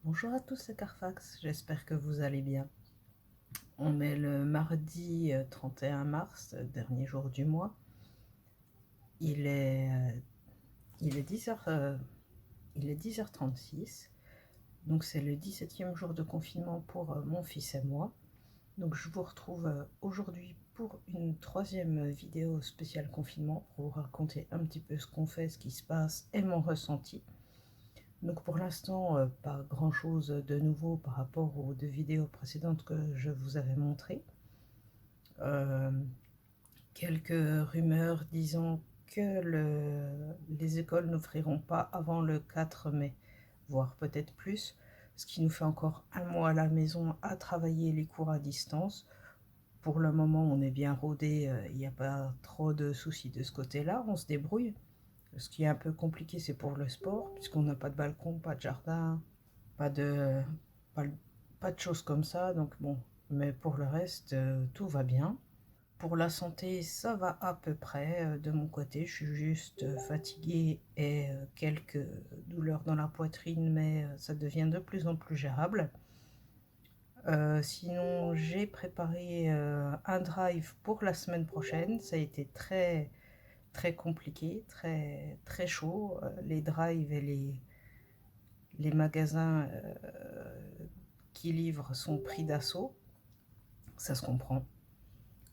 Bonjour à tous, c'est Carfax, j'espère que vous allez bien. On est le mardi 31 mars, dernier jour du mois. Il est, il est 10h, il est 10h36, donc c'est le 17e jour de confinement pour mon fils et moi. Donc je vous retrouve aujourd'hui pour une troisième vidéo spéciale confinement pour vous raconter un petit peu ce qu'on fait, ce qui se passe et mon ressenti. Donc pour l'instant, pas grand chose de nouveau par rapport aux deux vidéos précédentes que je vous avais montrées. Euh, Quelques rumeurs disant que les écoles n'ouvriront pas avant le 4 mai, voire peut-être plus, ce qui nous fait encore un mois à la maison à travailler les cours à distance. Pour le moment, on est bien rodé, il n'y a pas trop de soucis de ce côté-là, on se débrouille. Ce qui est un peu compliqué, c'est pour le sport, puisqu'on n'a pas de balcon, pas de jardin, pas de, pas, pas de choses comme ça. Donc bon, mais pour le reste, tout va bien. Pour la santé, ça va à peu près de mon côté. Je suis juste fatiguée et quelques douleurs dans la poitrine, mais ça devient de plus en plus gérable. Sinon, j'ai préparé un drive pour la semaine prochaine. Ça a été très compliqué, très chaud. Les drives et les magasins qui livrent sont pris d'assaut. Ça se comprend.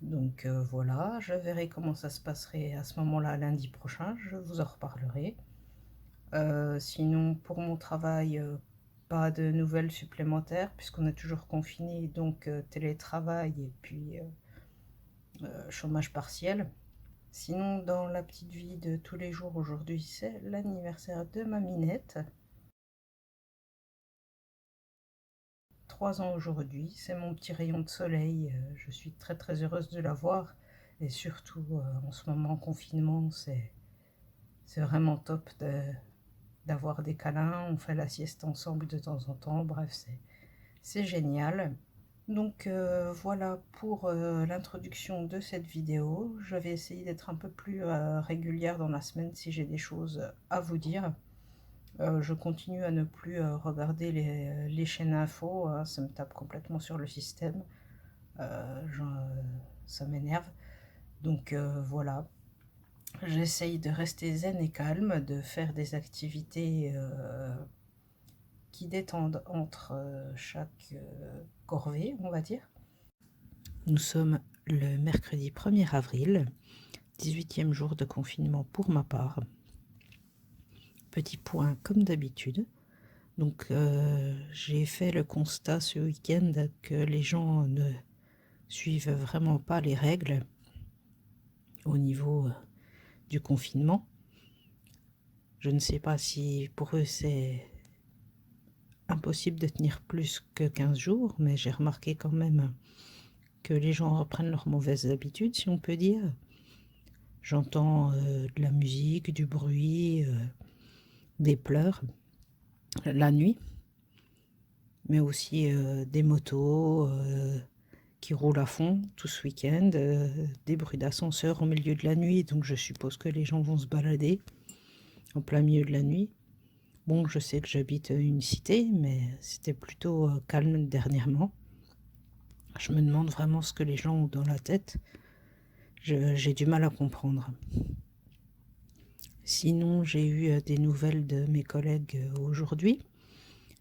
Donc voilà, je verrai comment ça se passerait à ce moment-là lundi prochain, je vous en reparlerai. Sinon, pour mon travail, pas de nouvelles supplémentaires puisqu'on est toujours confiné, donc télétravail et puis chômage partiel. Sinon, dans la petite vie de tous les jours aujourd'hui, c'est l'anniversaire de ma Minette. 3 ans aujourd'hui, c'est mon petit rayon de soleil. Je suis très heureuse de la voir. Et surtout, en ce moment en confinement, c'est vraiment top d'avoir des câlins. On fait la sieste ensemble de temps en temps. Bref, c'est génial. Donc voilà pour l'introduction de cette vidéo. Je vais essayer d'être un peu plus régulière dans la semaine si j'ai des choses à vous dire. Je continue à ne plus regarder les chaînes info, hein, ça me tape complètement sur le système, ça m'énerve. Donc voilà, j'essaye de rester zen et calme, de faire des activités qui détendent entre chaque corvée, on va dire. Nous sommes le mercredi 1er avril, 18e jour de confinement pour ma part. Petit point comme d'habitude. Donc j'ai fait le constat ce week-end que les gens ne suivent vraiment pas les règles au niveau du confinement. Je ne sais pas si pour eux c'est impossible de tenir plus que 15 jours, mais j'ai remarqué quand même que les gens reprennent leurs mauvaises habitudes, si on peut dire. J'entends de la musique, du bruit, des pleurs la nuit, mais aussi des motos qui roulent à fond tout ce week-end, des bruits d'ascenseur au milieu de la nuit, donc je suppose que les gens vont se balader en plein milieu de la nuit. Bon, je sais que j'habite une cité, mais c'était plutôt calme dernièrement. Je me demande vraiment ce que les gens ont dans la tête. J'ai du mal à comprendre. Sinon, j'ai eu des nouvelles de mes collègues aujourd'hui.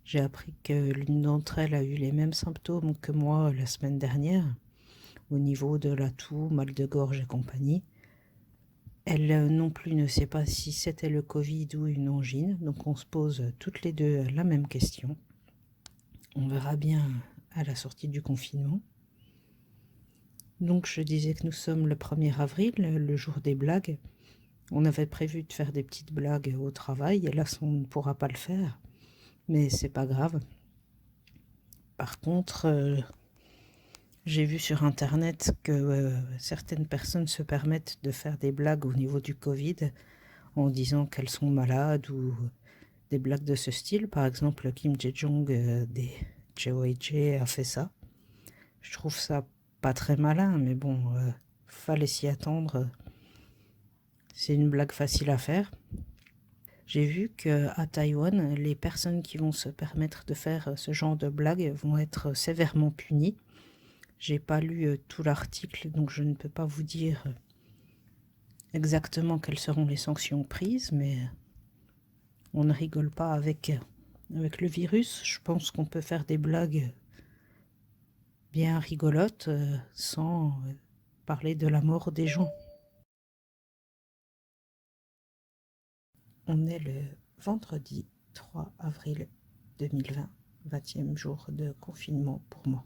J'ai appris que l'une d'entre elles a eu les mêmes symptômes que moi la semaine dernière, au niveau de la toux, mal de gorge et compagnie. Elle non plus ne sait pas si c'était le Covid ou une angine, donc on se pose toutes les deux la même question. On verra bien à la sortie du confinement. Donc je disais que nous sommes le 1er avril, le jour des blagues. On avait prévu de faire des petites blagues au travail, et là on ne pourra pas le faire, mais c'est pas grave. Par contre, j'ai vu sur internet que certaines personnes se permettent de faire des blagues au niveau du Covid en disant qu'elles sont malades ou des blagues de ce style. Par exemple, Kim Jae-jong des JOAJ a fait ça. Je trouve ça pas très malin, mais bon, fallait s'y attendre. C'est une blague facile à faire. J'ai vu qu'à Taïwan, les personnes qui vont se permettre de faire ce genre de blagues vont être sévèrement punies. J'ai pas lu tout l'article, donc je ne peux pas vous dire exactement quelles seront les sanctions prises, mais on ne rigole pas avec le virus. Je pense qu'on peut faire des blagues bien rigolotes sans parler de la mort des gens. On est le vendredi 3 avril 2020, 20e jour de confinement pour moi.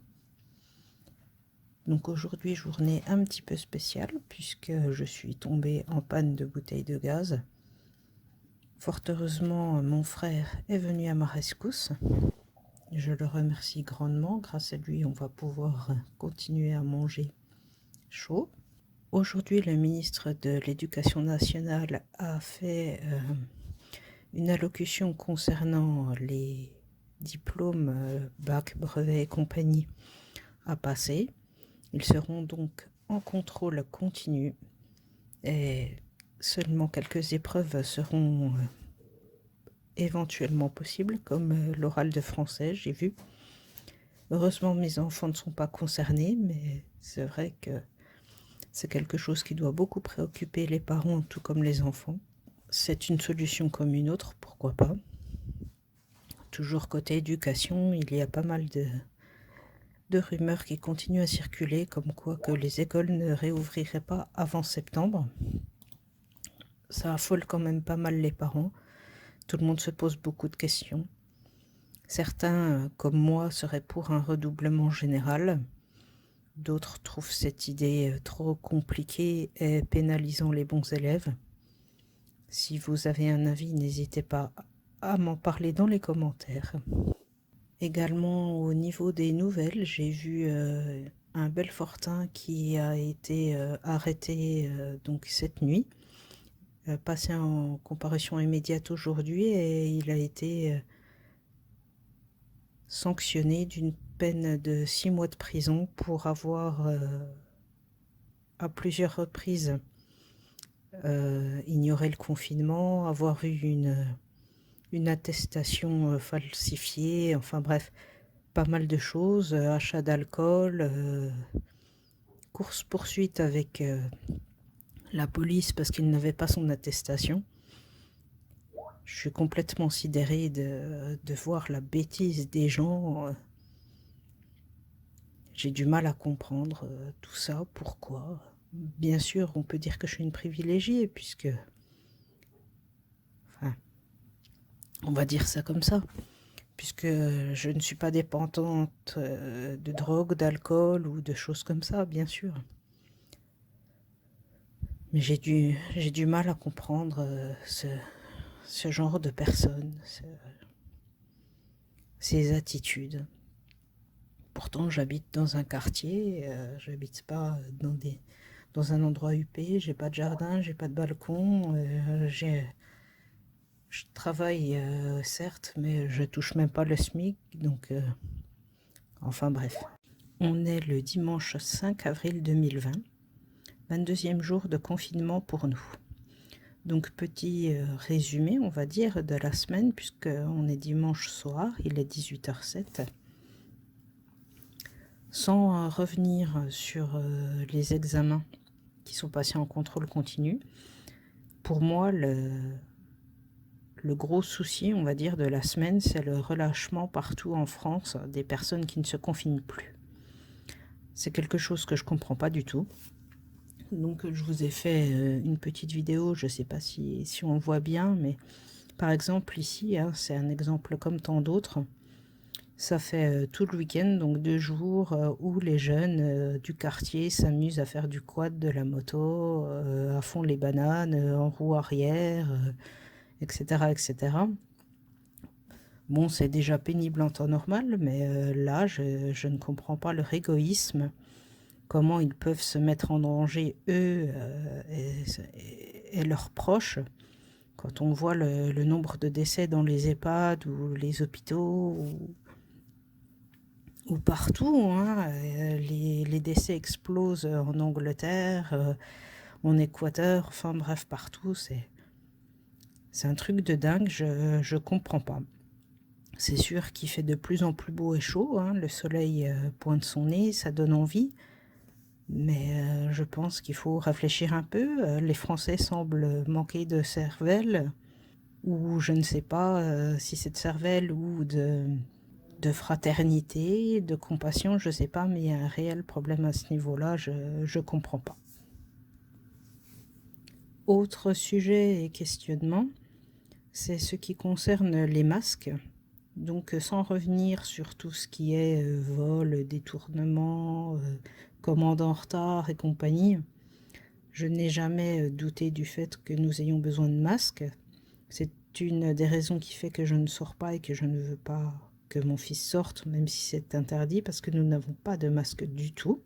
Donc aujourd'hui, journée un petit peu spéciale puisque je suis tombée en panne de bouteille de gaz. Fort heureusement, mon frère est venu à ma rescousse. Je le remercie grandement. Grâce à lui, on va pouvoir continuer à manger chaud. Aujourd'hui, le ministre de l'Éducation nationale a fait une allocution concernant les diplômes bac, brevet et compagnie à passer. Ils seront donc en contrôle continu et seulement quelques épreuves seront éventuellement possibles, comme l'oral de français, j'ai vu. Heureusement, mes enfants ne sont pas concernés, mais c'est vrai que c'est quelque chose qui doit beaucoup préoccuper les parents, tout comme les enfants. C'est une solution comme une autre, pourquoi pas. Toujours côté éducation, il y a pas mal de rumeurs qui continuent à circuler, comme quoi que les écoles ne réouvriraient pas avant septembre. Ça affole quand même pas mal les parents. Tout le monde se pose beaucoup de questions. Certains, comme moi, seraient pour un redoublement général. D'autres trouvent cette idée trop compliquée et pénalisant les bons élèves. Si vous avez un avis, n'hésitez pas à m'en parler dans les commentaires. Également au niveau des nouvelles, j'ai vu un Belfortin qui a été arrêté donc cette nuit, passé en comparution immédiate aujourd'hui, et il a été sanctionné d'une peine de 6 mois de prison pour avoir à plusieurs reprises ignoré le confinement, avoir eu une attestation falsifiée, enfin bref, pas mal de choses, achat d'alcool, course-poursuite avec la police parce qu'il n'avait pas son attestation. Je suis complètement sidérée de voir la bêtise des gens. J'ai du mal à comprendre tout ça, pourquoi. Bien sûr, on peut dire que je suis une privilégiée, puisque... Enfin, on va dire ça comme ça. Puisque je ne suis pas dépendante de drogue, d'alcool ou de choses comme ça, bien sûr. Mais j'ai du mal à comprendre ce genre de personnes, ces attitudes. Pourtant, j'habite dans un quartier, j'habite pas dans un endroit huppé, j'ai pas de jardin, j'ai pas de balcon, je travaille certes, mais je touche même pas le SMIC, donc enfin bref. On est le dimanche 5 avril 2020, 22e jour de confinement pour nous. Donc petit résumé, on va dire, de la semaine, puisqu'on est dimanche soir, il est 18h07. Sans revenir sur les examens qui sont passés en contrôle continu, pour moi, le gros souci, on va dire, de la semaine, c'est le relâchement partout en France des personnes qui ne se confinent plus. C'est quelque chose que je ne comprends pas du tout. Donc je vous ai fait une petite vidéo, je ne sais pas si on voit bien, mais par exemple ici, hein, c'est un exemple comme tant d'autres. Ça fait tout le week-end, donc 2 jours, où les jeunes du quartier s'amusent à faire du quad, de la moto, à fond les bananes, en roue arrière, etc., etc. Bon, c'est déjà pénible en temps normal, mais là, je ne comprends pas leur égoïsme. Comment ils peuvent se mettre en danger, eux et leurs proches, quand on voit le nombre de décès dans les EHPAD ou les hôpitaux ou partout, hein. Les décès explosent en Angleterre, en Équateur, enfin bref, partout. C'est un truc de dingue, je comprends pas. C'est sûr qu'il fait de plus en plus beau et chaud, hein, le soleil pointe son nez, ça donne envie. Mais je pense qu'il faut réfléchir un peu. Les Français semblent manquer de cervelle, ou je ne sais pas si c'est de cervelle ou de fraternité, de compassion, je ne sais pas, mais il y a un réel problème à ce niveau-là, je ne comprends pas. Autre sujet et questionnement, c'est ce qui concerne les masques. Donc sans revenir sur tout ce qui est vol, détournement, commande en retard et compagnie, je n'ai jamais douté du fait que nous ayons besoin de masques. C'est une des raisons qui fait que je ne sors pas et que je ne veux pas que mon fils sorte, même si c'est interdit, parce que nous n'avons pas de masque du tout,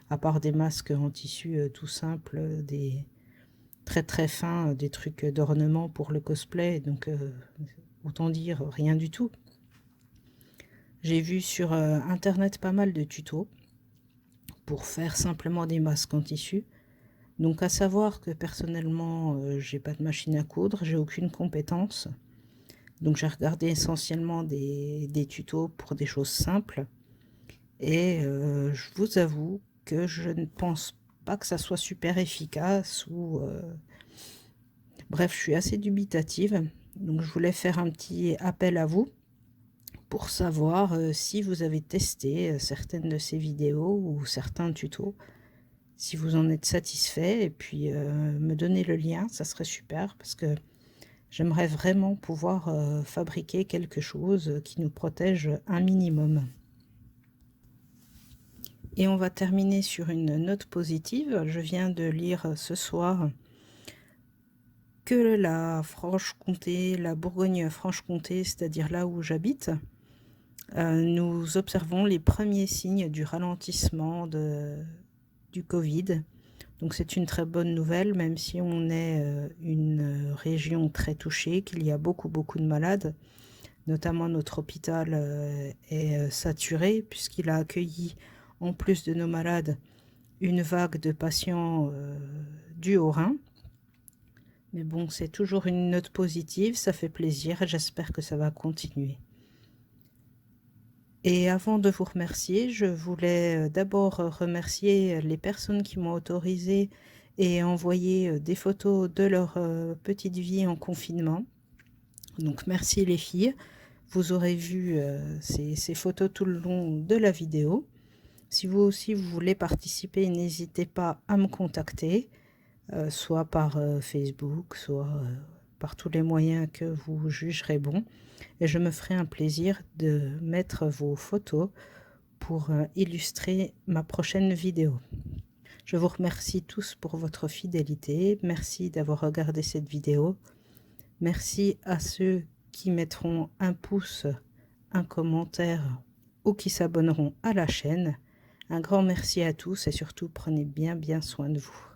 à part des masques en tissu tout simple, des très très fins, des trucs d'ornement pour le cosplay, donc autant dire rien du tout. J'ai vu sur internet pas mal de tutos pour faire simplement des masques en tissu. Donc à savoir que personnellement, j'ai pas de machine à coudre, j'ai aucune compétence. Donc j'ai regardé essentiellement des tutos pour des choses simples. Et je vous avoue que je ne pense pas que ça soit super efficace ou... Bref, je suis assez dubitative. Donc je voulais faire un petit appel à vous pour savoir si vous avez testé certaines de ces vidéos ou certains tutos, si vous en êtes satisfait, et puis me donner le lien, ça serait super, parce que j'aimerais vraiment pouvoir fabriquer quelque chose qui nous protège un minimum. Et on va terminer sur une note positive. Je viens de lire ce soir que la Franche-Comté, la Bourgogne-Franche-Comté, c'est-à-dire là où j'habite, nous observons les premiers signes du ralentissement du Covid. Donc c'est une très bonne nouvelle, même si on est une région très touchée, qu'il y a beaucoup de malades. Notamment notre hôpital est saturé puisqu'il a accueilli, en plus de nos malades, une vague de patients du Haut-Rhin. Mais bon, c'est toujours une note positive, ça fait plaisir et j'espère que ça va continuer. Et avant de vous remercier, je voulais d'abord remercier les personnes qui m'ont autorisé et envoyé des photos de leur petite vie en confinement. Donc merci les filles, vous aurez vu ces photos tout le long de la vidéo. Si vous aussi vous voulez participer, n'hésitez pas à me contacter, soit par Facebook, soit par tous les moyens que vous jugerez bon. Et je me ferai un plaisir de mettre vos photos pour illustrer ma prochaine vidéo. Je vous remercie tous pour votre fidélité. Merci d'avoir regardé cette vidéo. Merci à ceux qui mettront un pouce, un commentaire ou qui s'abonneront à la chaîne. Un grand merci à tous et surtout prenez bien soin de vous.